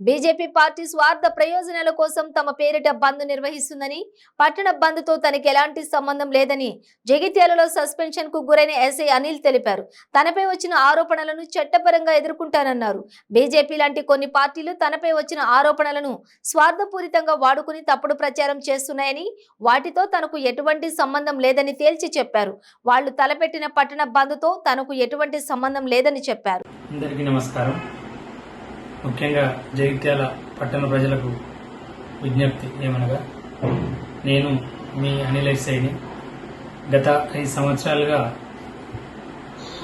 BJP party స్వార్థ ప్రయోజనాల కోసం తమ పేరిట బంద్ నిర్వహిస్తుందని, పట్టణ బంద్తో తనకి ఎలాంటి సంబంధం లేదని జగిత్యాలలో సస్పెన్షన్ కు గురైన ఎస్ఐ అనిల్ తెలిపారు. తనపై వచ్చిన ఆరోపణలను చట్టపరంగా ఎదుర్కొంటానన్నారు. బీజేపీ లాంటి కొన్ని పార్టీలు తనపై వచ్చిన ఆరోపణలను స్వార్థపూరితంగా వాడుకుని తప్పుడు ప్రచారం చేస్తున్నాయని, వాటితో తనకు ఎటువంటి సంబంధం లేదని తేల్చి చెప్పారు. వాళ్లు తలపెట్టిన పట్టణ బంద్తో తనకు ఎటువంటి సంబంధం లేదని చెప్పారు. అందరికీ నమస్కారం. ముఖ్యంగా జగిత్యాల పట్టణ ప్రజలకు విజ్ఞప్తి ఏమనగా, నేను మీ అనిల్ ఎస్ఐని. గత 5 సంవత్సరాలుగా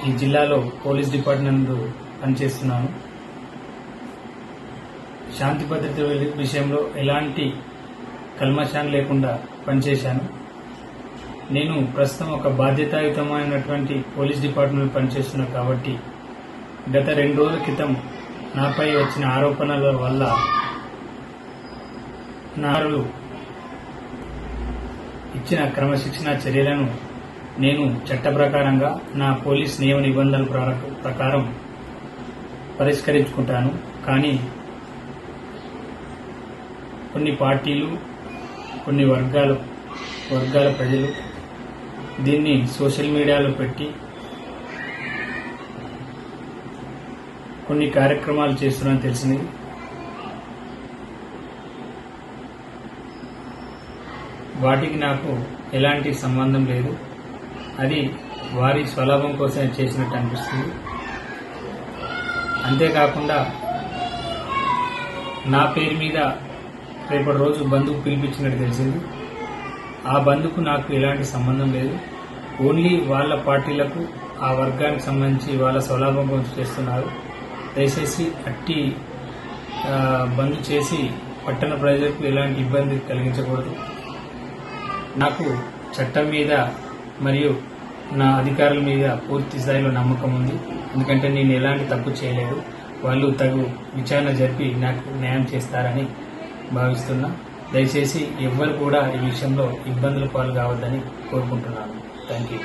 ఈ జిల్లాలో పోలీస్ డిపార్ట్మెంట్ పనిచేస్తున్నాను. శాంతి భద్రత విషయంలో ఎలాంటి కల్మషాన్ని లేకుండా పనిచేశాను. నేను ప్రస్తుతం ఒక బాధ్యతాయుతమైనటువంటి పోలీస్ డిపార్ట్మెంట్ పనిచేస్తున్నాను కాబట్టి గత 2 రోజుల క్రితం నాపై వచ్చిన ఆరోపణల వల్ల నారులు ఇచ్చిన క్రమశిక్షణ చర్యలను నేను చట్ట ప్రకారంగా నా పోలీస్ నియమ నిబంధనల ప్రకారం పరిష్కరించుకుంటాను. కానీ కొన్ని పార్టీలు, కొన్ని వర్గాల ప్రజలు దీన్ని సోషల్ మీడియాలో పెట్టి కొన్ని కార్యక్రమాలు చేస్తున్నారని తెలిసింది. వాటికి నాకు ఎలాంటి సంబంధం లేదు. అది వారి స్వలాభం కోసం చేసినట్టు అనిపిస్తుంది. అంతేకాకుండా నా పేరు మీద రేపటి రోజు బంధుకు పిలిపించినట్టు తెలిసింది. ఆ బంధుకు నాకు ఎలాంటి సంబంధం లేదు. ఓన్లీ వాళ్ళ పార్టీలకు, ఆ వర్గానికి సంబంధించి వాళ్ళ స్వలాభం కోసం చేస్తున్నారు. దయచేసి అట్టి బంద్ చేసి పట్టణ ప్రజలకు ఎలాంటి ఇబ్బంది కలిగించకూడదు. నాకు చట్టం మీద మరియు నా అధికారుల మీద పూర్తి స్థాయిలో నమ్మకం ఉంది. ఎందుకంటే నేను ఎలాంటి తప్పు చేయలేదు. వాళ్ళు తగు విచారణ జరిపి నాకు న్యాయం చేస్తారని భావిస్తున్నా. దయచేసి ఎవ్వరు కూడా ఈ విషయంలో ఇబ్బందుల పాలు కావద్దని కోరుకుంటున్నాను. Thank you.